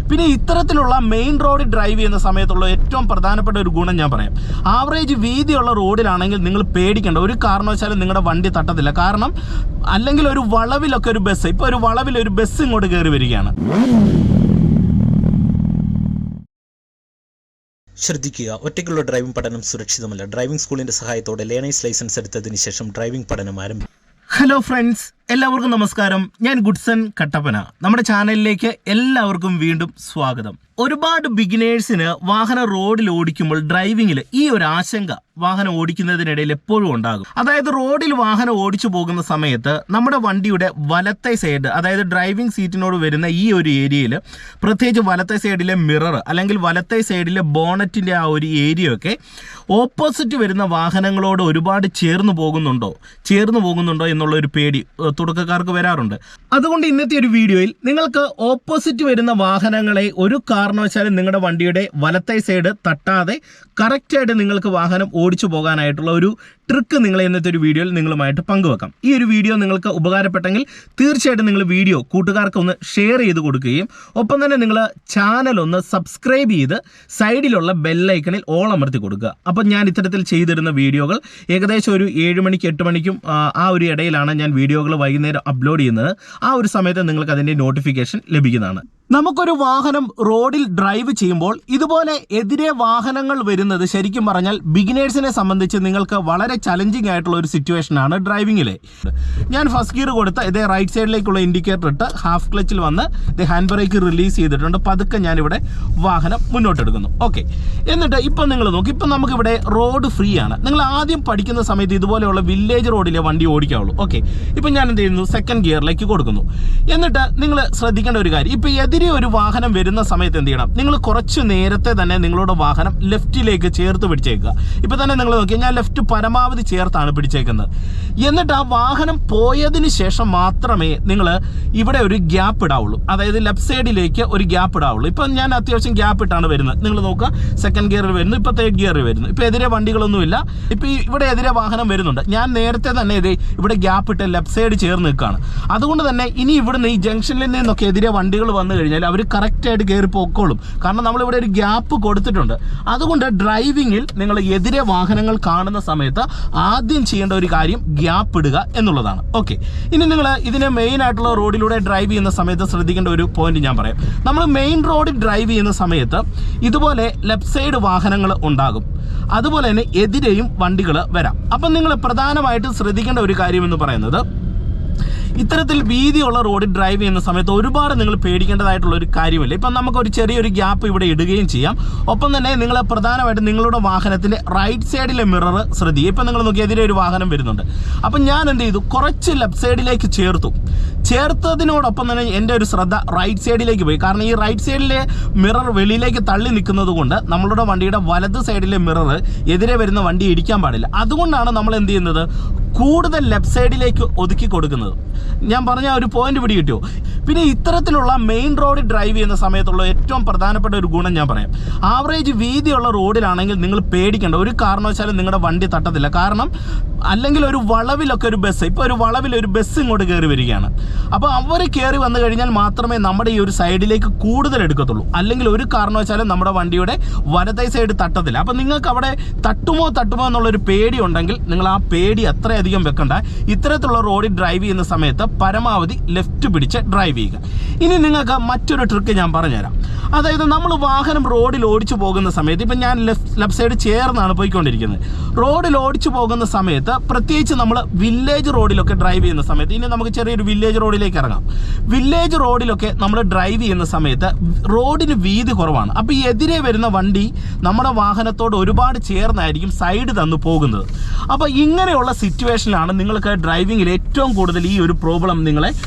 പിന്നെ ഇത്തരത്തിലുള്ള മെയിൻ റോഡിൽ ഡ്രൈവ് ചെയ്യുന്ന സമയത്തുള്ള ഏറ്റവും പ്രധാനപ്പെട്ട ഒരു ഗുണം ഞാൻ പറയാം. ആവറേജ് വീതിയുള്ള റോഡിലാണെങ്കിൽ നിങ്ങൾ പേടിക്കേണ്ട, ഒരു കാരണവശാലും നിങ്ങളുടെ വണ്ടി തട്ടത്തില്ല. കാരണം അല്ലെങ്കിൽ ഒരു വളവിലൊക്കെ ഒരു ബസ്, ഇപ്പോൾ ഒരു വളവിൽ ഒരു ബസ് ഇങ്ങോട്ട് കയറി വരികയാണ്. ശ്രദ്ധിക്കുക, ഒറ്റയ്ക്കുള്ള ഡ്രൈവിംഗ് പഠനം സുരക്ഷിതമല്ല. ഡ്രൈവിംഗ് സ്കൂളിന്റെ സഹായത്തോടെ ലേണേഴ്സ് ലൈസൻസ് എടുത്തതിന് ശേഷം ഡ്രൈവിംഗ് പഠനം ആരംഭിക്കും. ഹലോ ഫ്രണ്ട്സ്, എല്ലാവർക്കും നമസ്കാരം. ഞാൻ ഗുഡ്സൺ കട്ടപ്പന. നമ്മുടെ ചാനലിലേക്ക് എല്ലാവർക്കും വീണ്ടും സ്വാഗതം. ഒരുപാട് ബിഗിനേഴ്സിന് വാഹനം റോഡിൽ ഓടിക്കുമ്പോൾ ഡ്രൈവിങ്ങിൽ ഈ ഒരു ആശങ്ക വാഹനം ഓടിക്കുന്നതിനിടയിൽ എപ്പോഴും ഉണ്ടാകും. അതായത് റോഡിൽ വാഹനം ഓടിച്ചു പോകുന്ന സമയത്ത് നമ്മുടെ വണ്ടിയുടെ വലത്തെ സൈഡ്, അതായത് ഡ്രൈവിംഗ് സീറ്റിനോട് വരുന്ന ഈ ഒരു ഏരിയയിൽ, പ്രത്യേകിച്ച് വലത്തെ സൈഡിലെ മിറർ അല്ലെങ്കിൽ വലത്തെ സൈഡിലെ ബോണറ്റിൻ്റെ ആ ഒരു ഏരിയ ഒക്കെ ഓപ്പോസിറ്റ് വരുന്ന വാഹനങ്ങളോട് ഒരുപാട് ചേർന്ന് പോകുന്നുണ്ടോ എന്നുള്ളൊരു പേടി തുടക്കക്കാർക്ക് വരാറുണ്ട്. അതുകൊണ്ട് ഇന്നത്തെ ഒരു വീഡിയോയിൽ നിങ്ങൾക്ക് ഓപ്പോസിറ്റ് വരുന്ന വാഹനങ്ങളെ ഒരു കാരണവശാലും നിങ്ങളുടെ വണ്ടിയുടെ വലത്തെ സൈഡ് തട്ടാതെ കറക്റ്റായിട്ട് നിങ്ങൾക്ക് വാഹനം ഓടിച്ചു പോകാനായിട്ടുള്ള ഒരു ട്രിക്ക് നിങ്ങളെ ഇന്നത്തെ ഒരു വീഡിയോയിൽ നിങ്ങളുമായിട്ട് പങ്കുവെക്കാം. ഈ ഒരു വീഡിയോ നിങ്ങൾക്ക് ഉപകാരപ്പെട്ടെങ്കിൽ തീർച്ചയായിട്ടും നിങ്ങൾ വീഡിയോ കൂട്ടുകാർക്ക് ഒന്ന് ഷെയർ ചെയ്ത് കൊടുക്കുകയും ഒപ്പം തന്നെ നിങ്ങൾ ചാനൽ ഒന്ന് സബ്സ്ക്രൈബ് ചെയ്ത് സൈഡിലുള്ള ബെല്ലൈക്കണിൽ ഓൾ അമർത്തി കൊടുക്കുക. അപ്പം ഞാൻ ഇത്തരത്തിൽ ചെയ്തിരുന്ന വീഡിയോകൾ ഏകദേശം ഒരു 7 മണിക്ക് 8 മണിക്കും ആ ഒരു ഇടയിലാണ് ഞാൻ വീഡിയോകൾ വൈകുന്നേരം അപ്ലോഡ് ചെയ്യുന്നത്. ആ ഒരു സമയത്ത് നിങ്ങൾക്ക് അതിൻ്റെ നോട്ടിഫിക്കേഷൻ ലഭിക്കുന്നതാണ്. നമുക്കൊരു വാഹനം റോഡിൽ ഡ്രൈവ് ചെയ്യുമ്പോൾ ഇതുപോലെ എതിരെ വാഹനങ്ങൾ വരുന്നത് ശരിക്കും പറഞ്ഞാൽ ബിഗിനേഴ്സിനെ സംബന്ധിച്ച് നിങ്ങൾക്ക് വളരെ ചലഞ്ചിങ് ആയിട്ടുള്ള ഒരു സിറ്റുവേഷനാണ് ഡ്രൈവിങ്ങിലെ. ഞാൻ ഫസ്റ്റ് ഗിയർ കൊടുത്ത് ഇതേ റൈറ്റ് സൈഡിലേക്കുള്ള ഇൻഡിക്കേറ്റർ ഇട്ട് ഹാഫ് ക്ലച്ചിൽ വന്ന് ഹാൻഡ് ബ്രേക്ക് റിലീസ് ചെയ്തിട്ടുണ്ട്. പതുക്കെ ഞാനിവിടെ വാഹനം മുന്നോട്ടെടുക്കുന്നു. ഓക്കെ, എന്നിട്ട് ഇപ്പം നിങ്ങൾ നോക്കി, ഇപ്പം നമുക്കിവിടെ റോഡ് ഫ്രീ ആണ്. നിങ്ങൾ ആദ്യം പഠിക്കുന്ന സമയത്ത് ഇതുപോലെയുള്ള വില്ലേജ് റോഡിലെ വണ്ടി ഓടിക്കാവുള്ളൂ. ഓക്കെ, ഇപ്പം ഞാൻ എന്ത് ചെയ്യുന്നു, സെക്കൻഡ് ഗിയറിലേക്ക് കൊടുക്കുന്നു. എന്നിട്ട് നിങ്ങൾ ശ്രദ്ധിക്കേണ്ട ഒരു കാര്യം, ഇപ്പം എതിരെ ഒരു വാഹനം വരുന്ന സമയത്ത് എന്ത് ചെയ്യണം, നിങ്ങൾ കുറച്ച് നേരത്തെ തന്നെ നിങ്ങളുടെ വാഹനം ലെഫ്റ്റിലേക്ക് ചേർത്ത് പിടിച്ചേക്കുക. ഇപ്പം തന്നെ നിങ്ങൾ നോക്കിയാൽ ഞാൻ ലെഫ്റ്റ് പരമാവധി ചേർത്താണ് പിടിച്ചേക്കുന്നത്. എന്നിട്ട് ആ വാഹനം പോയതിന് ശേഷം മാത്രമേ നിങ്ങൾ ഇവിടെ ഒരു ഗ്യാപ്പ് ഇടാവുള്ളൂ. അതായത് ലെഫ്റ്റ് സൈഡിലേക്ക് ഒരു ഗ്യാപ്പ് ഇടാവുള്ളൂ. ഇപ്പം ഞാൻ അത്യാവശ്യം ഗ്യാപ്പ് ഇട്ടാണ് വരുന്നത്. നിങ്ങൾ നോക്കുക, സെക്കൻഡ് ഗിയറിൽ വരുന്നു, ഇപ്പം തേർഡ് ഗിയറിൽ വരുന്നു. ഇപ്പം എതിരെ വണ്ടികളൊന്നുമില്ല. ഇപ്പം ഇവിടെ എതിരെ വാഹനം വരുന്നുണ്ട്. ഞാൻ നേരത്തെ തന്നെ ഇവിടെ ഗ്യാപ്പ് ഇട്ട് ലെഫ്റ്റ് സൈഡ് ചേർന്ന് നിൽക്കുകയാണ്. അതുകൊണ്ട് തന്നെ ഇനി ഇവിടുന്ന് ഈ ജംഗ്ഷനിൽ നിന്നൊക്കെ എതിരെ വണ്ടികൾ വന്നു കഴിഞ്ഞാൽ അവർ കറക്റ്റായിട്ട് കയറി പോയിക്കോളും. കാരണം നമ്മളിവിടെ ഒരു ഗ്യാപ്പ് കൊടുത്തിട്ടുണ്ട്. അതുകൊണ്ട് ഡ്രൈവിങ്ങിൽ നിങ്ങൾ എതിരെ വാഹനങ്ങൾ കാണുന്ന സമയത്ത് ആദ്യം ചെയ്യേണ്ട ഒരു കാര്യം ഗ്യാപ്പ് ഇടുക എന്നുള്ളതാണ്. ഓക്കെ, ഇനി നിങ്ങൾ ഇതിന് മെയിൻ ആയിട്ടുള്ള റോഡിലൂടെ ഡ്രൈവ് ചെയ്യുന്ന സമയത്ത് ശ്രദ്ധിക്കേണ്ട ഒരു പോയിന്റ് ഞാൻ പറയാം. നമ്മൾ മെയിൻ റോഡിൽ ഡ്രൈവ് ചെയ്യുന്ന സമയത്ത് ഇതുപോലെ ലെഫ്റ്റ് സൈഡ് വാഹനങ്ങൾ ഉണ്ടാകും. അതുപോലെ തന്നെ എതിരെയും വണ്ടികൾ വരാം. അപ്പം നിങ്ങൾ പ്രധാനമായിട്ടും ശ്രദ്ധിക്കേണ്ട ഒരു കാര്യം എന്ന് പറയുന്നത്, ഇത്തരത്തിൽ വീതിയുള്ള റോഡിൽ ഡ്രൈവ് ചെയ്യുന്ന സമയത്ത് ഒരുപാട് നിങ്ങൾ പേടിക്കേണ്ടതായിട്ടുള്ള ഒരു കാര്യമില്ല. ഇപ്പം നമുക്കൊരു ചെറിയൊരു ഗ്യാപ്പ് ഇവിടെ ഇടുകയും ചെയ്യാം. ഒപ്പം തന്നെ നിങ്ങൾ പ്രധാനമായിട്ടും നിങ്ങളുടെ വാഹനത്തിൻ്റെ റൈറ്റ് സൈഡിലെ മിറർ ശ്രദ്ധിക്കുക. ഇപ്പം നിങ്ങൾ നോക്കി എതിരെ ഒരു വാഹനം വരുന്നുണ്ട്. അപ്പം ഞാൻ എന്ത് ചെയ്തു, കുറച്ച് ലെഫ്റ്റ് സൈഡിലേക്ക് ചേർത്തതിനോടൊപ്പം തന്നെ എൻ്റെ ഒരു ശ്രദ്ധ റൈറ്റ് സൈഡിലേക്ക് പോയി. കാരണം ഈ റൈറ്റ് സൈഡിലെ മിറർ വെളിയിലേക്ക് തള്ളി നിൽക്കുന്നത് കൊണ്ട് നമ്മളുടെ വണ്ടിയുടെ വലത് സൈഡിലെ മിറർ എതിരെ വരുന്ന വണ്ടി ഇടിക്കാൻ പാടില്ല. അതുകൊണ്ടാണ് നമ്മൾ എന്ത് ചെയ്യുന്നത്, കൂടുതൽ ലെഫ്റ്റ് സൈഡിലേക്ക് ഒതുക്കി കൊടുക്കുന്നത്. ഞാൻ പറഞ്ഞ ഒരു പോയിന്റ് പിടി കിട്ടിയോ? പിന്നെ ഇത്തരത്തിലുള്ള മെയിൻ റോഡിൽ ഡ്രൈവ് ചെയ്യുന്ന സമയത്തുള്ള ഏറ്റവും പ്രധാനപ്പെട്ട ഒരു ഗുണം ഞാൻ പറയാം. ആവറേജ് വീതിയുള്ള റോഡിലാണെങ്കിൽ നിങ്ങൾ പേടിക്കേണ്ട, ഒരു കാരണവശാലും നിങ്ങളുടെ വണ്ടി തട്ടത്തില്ല. കാരണം അല്ലെങ്കിൽ ഒരു വളവിലൊക്കെ ഒരു ബസ്, ഇപ്പോൾ ഒരു വളവിൽ ഒരു ബസ് ഇങ്ങോട്ട് കയറി വരികയാണ്. അപ്പോൾ അവർ കയറി വന്നു കഴിഞ്ഞാൽ മാത്രമേ നമ്മുടെ ഈ ഒരു സൈഡിലേക്ക് കൂടുതൽ എടുക്കത്തുള്ളൂ. അല്ലെങ്കിൽ ഒരു കാരണവശാലും നമ്മുടെ വണ്ടിയുടെ വലതേ സൈഡ് തട്ടത്തില്ല. അപ്പം നിങ്ങൾക്ക് അവിടെ തട്ടുമോ എന്നുള്ളൊരു പേടി ഉണ്ടെങ്കിൽ നിങ്ങൾ ആ പേടി അത്രയധികം വെക്കണ്ട. ഇത്തരത്തിലുള്ള റോഡിൽ ഡ്രൈവ് ചെയ്യുന്ന സമയത്ത് പരമാവധി ലെഫ്റ്റ് പിടിച്ച് ഡ്രൈവ് ചെയ്യുക. ഇനി നിങ്ങൾക്ക് മറ്റൊരു ട്രിക്ക് ഞാൻ പറഞ്ഞുതരാം. അതായത് നമ്മൾ വാഹനം റോഡിൽ ഓടിച്ചു പോകുന്ന സമയത്ത്, ഇപ്പം ഞാൻ ലെഫ്റ്റ് സൈഡ് ചേർന്നാണ് പോയിക്കൊണ്ടിരിക്കുന്നത്. റോഡിൽ ഓടിച്ചു പോകുന്ന സമയത്ത് പ്രത്യേകിച്ച് നമ്മൾ വില്ലേജ് റോഡിലൊക്കെ ഡ്രൈവ് ചെയ്യുന്ന സമയത്ത്, ഇനി നമുക്ക് ചെറിയൊരു വില്ലേജ് റോഡിലേക്ക് ഇറങ്ങാം. വില്ലേജ് റോഡിലൊക്കെ നമ്മൾ ഡ്രൈവ് ചെയ്യുന്ന സമയത്ത് റോഡിന് വീതി കുറവാണ്. അപ്പോൾ ഈ എതിരെ വരുന്ന വണ്ടി നമ്മുടെ വാഹനത്തോട് ഒരുപാട് ചേർന്നായിരിക്കും സൈഡ് തന്നു പോകുന്നത്. അപ്പോൾ ഇങ്ങനെയുള്ള സിറ്റുവേഷനിലാണ് നിങ്ങൾക്ക് ഡ്രൈവിങ്ങിൽ ഏറ്റവും കൂടുതൽ ഈ ഒരു പ്രോബ്ലം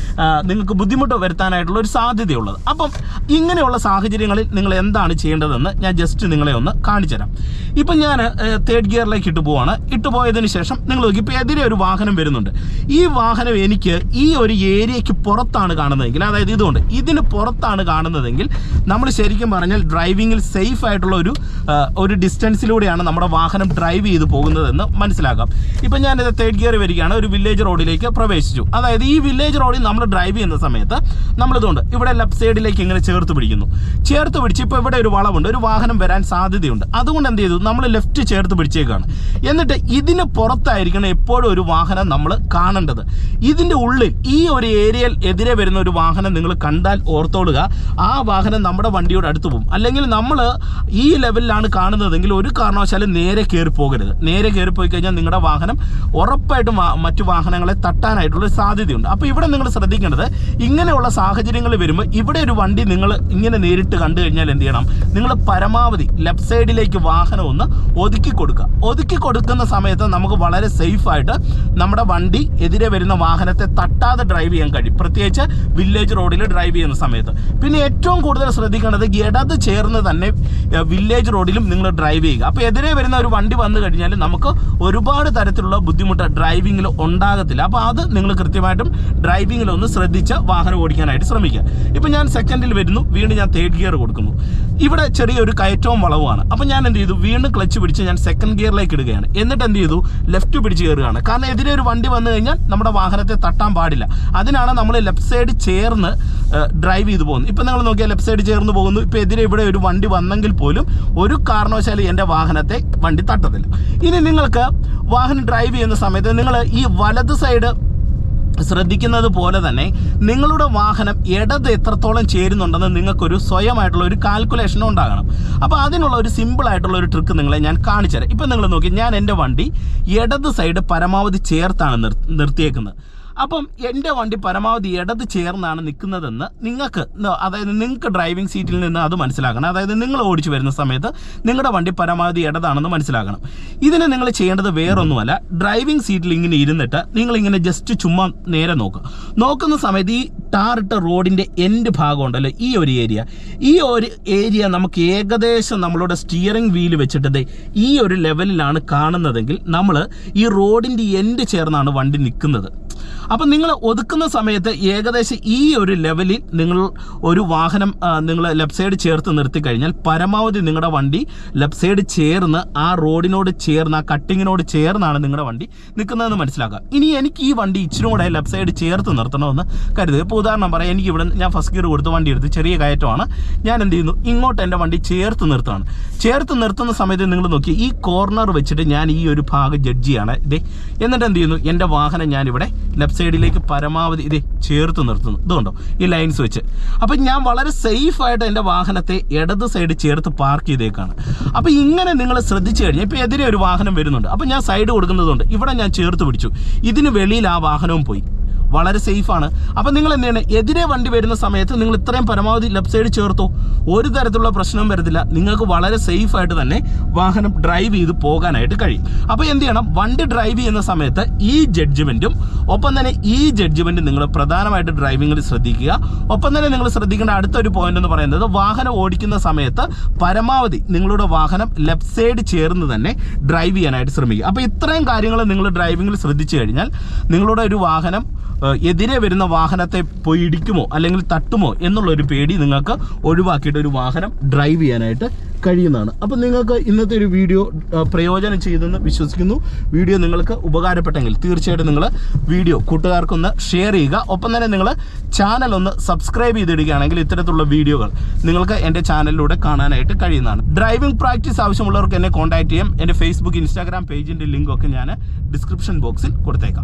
നിങ്ങൾക്ക് ബുദ്ധിമുട്ട് വരുത്താനായിട്ടുള്ള ഒരു സാധ്യതയുള്ളത്. അപ്പം ഇങ്ങനെയുള്ള സാഹചര്യങ്ങളിൽ നിങ്ങൾ എന്താണ് ചെയ്യേണ്ടതെന്ന് ഞാൻ ജസ്റ്റ് നിങ്ങളെ ഒന്ന് കാണിച്ചു തരാം. ഇപ്പം ഞാൻ തേർഡ് ഗിയറിലേക്ക് ഇട്ടുപോയതിന് ശേഷം നിങ്ങൾ നോക്കി, ഇപ്പോൾ എതിരെ ഒരു വാഹനം വരുന്നുണ്ട്. ഈ വാഹനം എനിക്ക് ഈ ഒരു ഏരിയയ്ക്ക് പുറത്താണ് കാണുന്നതെങ്കിൽ, അതായത് ഇതുകൊണ്ട് ഇതിന് പുറത്താണ് കാണുന്നതെങ്കിൽ നമ്മൾ ശരിക്കും പറഞ്ഞാൽ ഡ്രൈവിങ്ങിൽ സേഫ് ആയിട്ടുള്ള ഒരു ഡിസ്റ്റൻസിലൂടെയാണ് നമ്മുടെ വാഹനം ഡ്രൈവ് ചെയ്ത് പോകുന്നതെന്ന് മനസ്സിലാക്കാം. ഇപ്പം ഞാനിത് തേർഡ് ഗിയർ വരികയാണ്, ഒരു വില്ലേജ് റോഡിലേക്ക് പ്രവേശിച്ചു. അതായത് ഈ വില്ലേജ് റോഡിൽ നമ്മൾ ഡ്രൈവ് ചെയ്യുന്ന സമയത്ത് നമ്മളിതുകൊണ്ട് ഇവിടെ ലെഫ്റ്റ് സൈഡിലേക്ക് ഇങ്ങനെ ചേർത്ത് പിടിക്കുന്നു. ചേർത്ത് പിടിച്ച് ഇപ്പോൾ ഇവിടെ ഒരു വളവുണ്ട്, ഒരു വാഹനം വരാൻ സാധ്യതയുണ്ട്. അതുകൊണ്ട് എന്ത് ചെയ്തു, നമ്മൾ ലെഫ്റ്റ് ചേർത്ത് പിടിച്ചേക്കാണ്. എന്നിട്ട് ഇതിന് പുറത്തായിരിക്കണം എപ്പോഴും ഒരു വാഹനം നമ്മൾ കാണേണ്ടത്. ഇതിൻ്റെ ഉള്ളിൽ ഈ ഒരു ഏരിയയിൽ എതിരെ വരുന്ന ഒരു വാഹനം നിങ്ങൾ കണ്ടാൽ ഓർത്തോളുക, ആ വാഹനം നമ്മുടെ വണ്ടിയോട് അടുത്ത് പോകും. അല്ലെങ്കിൽ നമ്മൾ ഈ ലെവലിലാണ് കാണുന്നതെങ്കിൽ ഒരു കാരണവശാലും നേരെ കയറി പോകരുത്. നേരെ കയറിപ്പോയി കഴിഞ്ഞാൽ നിങ്ങളുടെ വാഹനം ഉറപ്പായിട്ടും മറ്റു വാഹനങ്ങളെ തട്ടാനായിട്ടുള്ള സാധ്യതയുണ്ട്. അപ്പോൾ ഇവിടെ നിങ്ങൾ ശ്രദ്ധിക്കേണ്ടത്, ഇങ്ങനെയുള്ള സാഹചര്യങ്ങൾ വരുമ്പോൾ ഇവിടെ ഒരു വണ്ടി നിങ്ങൾ ഇങ്ങനെ നേരിട്ട് കണ്ടു കഴിഞ്ഞാൽ എന്ത് ചെയ്യണം, നിങ്ങൾ പരമാവധി ലെഫ്റ്റ് സൈഡിലേക്ക് വാഹനം ഒന്ന് ഒതുക്കി കൊടുക്കുക. ഒതുക്കി കൊടുക്കുന്ന സമയത്ത് നമുക്ക് വളരെ സേഫായിട്ട് നമ്മുടെ വണ്ടി എതിരെ വരുന്ന വാഹനത്തെ തട്ടാതെ ഡ്രൈവ് ചെയ്യാൻ കഴിയും, പ്രത്യേകിച്ച് വില്ലേജ് റോഡിൽ ഡ്രൈവ് ചെയ്യുന്ന സമയത്ത്. പിന്നെ ഏറ്റവും കൂടുതൽ ശ്രദ്ധിക്കേണ്ടത്, ഇടത് ചേർന്ന് തന്നെ വില്ലേജ് റോഡിലും നിങ്ങൾ ഡ്രൈവ് ചെയ്യുക. അപ്പോൾ എതിരെ വരുന്ന ഒരു വണ്ടി വന്നു കഴിഞ്ഞാൽ നമുക്ക് ഒരുപാട് തരത്തിലുള്ള ബുദ്ധിമുട്ട് ഡ്രൈവിങ്ങിൽ ഉണ്ടാകത്തില്ല. അപ്പോൾ അത് നിങ്ങൾ കൃത്യമായിട്ടും ഡ്രൈവിങ്ങിൽ ഒന്ന് ശ്രദ്ധിച്ച് വാഹനം ഓടിക്കാനായിട്ട് ശ്രമിക്കുക. ഇപ്പം ഞാൻ സെക്കൻഡിൽ വരുന്നു, വീണ്ടും ഞാൻ തേർഡ് ഗിയർ കൊടുക്കുന്നു. ഇവിടെ ചെറിയൊരു കയറ്റവും വളവുമാണ്. അപ്പം ഞാൻ എന്ത് ചെയ്തു, വീണ്ടും ക്ലച്ച് പിടിച്ച് ഞാൻ സെക്കൻഡ് ഗിയറിലേക്ക് ഇടുകയാണ്. എന്നിട്ട് എന്ത് ചെയ്തു, ലെഫ്റ്റ് പിടിച്ച് കയറുകയാണ്. കാരണം എതിരെ ഒരു വണ്ടി വന്നു കഴിഞ്ഞാൽ നമ്മുടെ വാഹനത്തെ തട്ടാൻ പാടില്ല. അതിനാണ് നമ്മൾ ലെഫ്റ്റ് സൈഡ് ചേർന്ന് ഡ്രൈവ് ചെയ്ത് പോകുന്നത്. ഇപ്പം നിങ്ങൾ നോക്കിയാൽ ലെഫ്റ്റ് സൈഡ് ചേർന്ന് പോകുന്നു. ഇപ്പോൾ എതിരെ ഇവിടെ ഒരു വണ്ടി വന്നെങ്കിൽ പോലും ഒരു കാരണവശാലും എൻ്റെ വാഹനത്തെ വണ്ടി തട്ടത്തില്ല. ഇനി നിങ്ങൾക്ക് വാഹനം ഡ്രൈവ് ചെയ്യുന്ന സമയത്ത് നിങ്ങൾ ഈ വലത് സൈഡ് ശ്രദ്ധിക്കുന്നത് പോലെ തന്നെ നിങ്ങളുടെ വാഹനം ഇടത് എത്രത്തോളം ചേരുന്നുണ്ടെന്ന് നിങ്ങൾക്കൊരു സ്വയമായിട്ടുള്ള ഒരു കാൽക്കുലേഷൻ ഉണ്ടാകണം. അപ്പോൾ അതിനുള്ള ഒരു സിമ്പിളായിട്ടുള്ള ഒരു ട്രിക്ക് നിങ്ങളെ ഞാൻ കാണിച്ചു തരാം. ഇപ്പം നിങ്ങൾ നോക്കി, ഞാൻ എൻ്റെ വണ്ടി ഇടത് സൈഡ് പരമാവധി ചേർത്താണ് നിർത്തിയേക്കുന്നത്. അപ്പം എൻ്റെ വണ്ടി പരമാവധി ഇടത് ചേർന്നാണ് നിൽക്കുന്നതെന്ന് നിങ്ങൾക്ക് ഡ്രൈവിംഗ് സീറ്റിൽ നിന്ന് അത് മനസ്സിലാക്കണം. അതായത് നിങ്ങൾ ഓടിച്ചു വരുന്ന സമയത്ത് നിങ്ങളുടെ വണ്ടി പരമാവധി ഇടതാണെന്ന് മനസ്സിലാക്കണം. ഇതിന് നിങ്ങൾ ചെയ്യേണ്ടത് വേറൊന്നുമല്ല, ഡ്രൈവിംഗ് സീറ്റിൽ ഇങ്ങനെ ഇരുന്നിട്ട് നിങ്ങളിങ്ങനെ ജസ്റ്റ് ചുമ്മാ നേരെ നോക്കുന്ന സമയത്ത് ഈ ടാറിട്ട റോഡിൻ്റെ എൻഡ് ഭാഗം ഉണ്ടല്ലോ, ഈ ഒരു ഏരിയ നമുക്ക് ഏകദേശം നമ്മളുടെ സ്റ്റിയറിംഗ് വീല് വെച്ചിട്ട് ഈ ഒരു ലെവലിലാണ് കാണുന്നതെങ്കിൽ നമ്മൾ ഈ റോഡിൻ്റെ എൻഡ് ചേർന്നാണ് വണ്ടി നിൽക്കുന്നത്. അപ്പം നിങ്ങൾ ഒതുക്കുന്ന സമയത്ത് ഏകദേശം ഈ ഒരു ലെവലിൽ നിങ്ങൾ ഒരു വാഹനം നിങ്ങൾ ലെഫ്റ്റ് സൈഡ് ചേർത്ത് നിർത്തി കഴിഞ്ഞാൽ പരമാവധി നിങ്ങളുടെ വണ്ടി ലെഫ്റ്റ് സൈഡ് ചേർന്ന് ആ റോഡിനോട് ചേർന്ന് ആ കട്ടിങ്ങിനോട് ചേർന്നാണ് നിങ്ങളുടെ വണ്ടി നിൽക്കുന്നതെന്ന് മനസ്സിലാക്കുക. ഇനി എനിക്ക് ഈ വണ്ടി ഇച്ചിരി കൂടെ ലെഫ്റ്റ് സൈഡ് ചേർത്ത് നിർത്തണമെന്ന് കരുതുക. ഇപ്പോൾ ഉദാഹരണം പറയാം, എനിക്ക് ഇവിടെ ഞാൻ ഫസ്റ്റ് ഗിയർ കൊടുത്ത് വണ്ടി എടുത്ത് ചെറിയ കയറ്റമാണ്, ഞാൻ എന്ത് ചെയ്യുന്നു, ഇങ്ങോട്ട് എൻ്റെ വണ്ടി ചേർത്ത് നിർത്തുകയാണ്. ചേർത്ത് നിർത്തുന്ന സമയത്ത് നിങ്ങൾ നോക്കി, ഈ കോർണർ വെച്ചിട്ട് ഞാൻ ഈ ഒരു ഭാഗം ജഡ്ജ് ചെയ്യാണ് എന്നിട്ട് എന്ത് ചെയ്യുന്നു, എൻ്റെ വാഹനം ഞാനിവിടെ ലെഫ്റ്റ് സൈഡിലേക്ക് പരമാവധി ചേർത്ത് നിർത്തുന്നു. ഇതുകൊണ്ടോ ഈ ലൈൻസ് വെച്ച്. അപ്പം ഞാൻ വളരെ സേഫായിട്ട് എൻ്റെ വാഹനത്തെ ഇടത് സൈഡ് ചേർത്ത് പാർക്ക് ചെയ്തേക്കാണ്. അപ്പോൾ ഇങ്ങനെ നിങ്ങൾ ശ്രദ്ധിച്ചു കഴിഞ്ഞാൽ ഇപ്പോൾ എതിരെ ഒരു വാഹനം വരുന്നുണ്ട്, അപ്പം ഞാൻ സൈഡ് കൊടുക്കുന്നതുകൊണ്ട് ഇവിടെ ഞാൻ ചേർത്ത് പിടിച്ചു, ഇതിന് വെളിയിൽ ആ വാഹനവും പോയി, വളരെ സേഫാണ്. അപ്പം നിങ്ങൾ എന്ത് ചെയ്യണം, എതിരെ വണ്ടി വരുന്ന സമയത്ത് നിങ്ങൾ ഇത്രയും പരമാവധി ലെഫ്റ്റ് സൈഡ് ചേർത്തോ, ഒരു തരത്തിലുള്ള പ്രശ്നവും വരത്തില്ല. നിങ്ങൾക്ക് വളരെ സേഫായിട്ട് തന്നെ വാഹനം ഡ്രൈവ് ചെയ്ത് പോകാനായിട്ട് കഴിയും. അപ്പോൾ എന്ത് ചെയ്യണം, വണ്ടി ഡ്രൈവ് ചെയ്യുന്ന സമയത്ത് ഈ ജഡ്ജ്മെൻറ്റും ഒപ്പം തന്നെ ഈ ജഡ്ജ്മെൻറ്റ് നിങ്ങൾ പ്രധാനമായിട്ട് ഡ്രൈവിങ്ങിൽ ശ്രദ്ധിക്കുക. ഒപ്പം തന്നെ നിങ്ങൾ ശ്രദ്ധിക്കേണ്ട അടുത്തൊരു പോയിന്റ് എന്ന് പറയുന്നത്, വാഹനം ഓടിക്കുന്ന സമയത്ത് പരമാവധി നിങ്ങളുടെ വാഹനം ലെഫ്റ്റ് സൈഡ് ചേർന്ന് തന്നെ ഡ്രൈവ് ചെയ്യാനായിട്ട് ശ്രമിക്കുക. അപ്പോൾ ഇത്രയും കാര്യങ്ങൾ നിങ്ങൾ ഡ്രൈവിങ്ങിൽ ശ്രദ്ധിച്ചു കഴിഞ്ഞാൽ നിങ്ങളുടെ ഒരു വാഹനം എതിരെ വരുന്ന വാഹനത്തെ പോയി ഇടിക്കുമോ അല്ലെങ്കിൽ തട്ടുമോ എന്നുള്ളൊരു പേടി നിങ്ങൾക്ക് ഒഴിവാക്കിയിട്ട് ഒരു വാഹനം ഡ്രൈവ് ചെയ്യാനായിട്ട് കഴിയുന്നതാണ്. അപ്പം നിങ്ങൾക്ക് ഇന്നത്തെ ഒരു വീഡിയോ പ്രയോജനം ചെയ്തെന്ന് വിശ്വസിക്കുന്നു. വീഡിയോ നിങ്ങൾക്ക് ഉപകാരപ്പെട്ടെങ്കിൽ തീർച്ചയായിട്ടും നിങ്ങൾ വീഡിയോ കൂട്ടുകാർക്കൊന്ന് ഷെയർ ചെയ്യുക. ഒപ്പം തന്നെ നിങ്ങൾ ചാനൽ ഒന്ന് സബ്സ്ക്രൈബ് ചെയ്തിടുകയാണെങ്കിൽ ഇത്തരത്തിലുള്ള വീഡിയോകൾ നിങ്ങൾക്ക് എൻ്റെ ചാനലിലൂടെ കാണാനായിട്ട് കഴിയുന്നതാണ്. ഡ്രൈവിംഗ് പ്രാക്ടീസ് ആവശ്യമുള്ളവർക്ക് എന്നെ കോൺടാക്ട് ചെയ്യാം. എൻ്റെ ഫേസ്ബുക്ക്, ഇൻസ്റ്റാഗ്രാം പേജിൻ്റെ ലിങ്കൊക്കെ ഞാൻ ഡിസ്ക്രിപ്ഷൻ ബോക്സിൽ കൊടുത്തേക്കാം.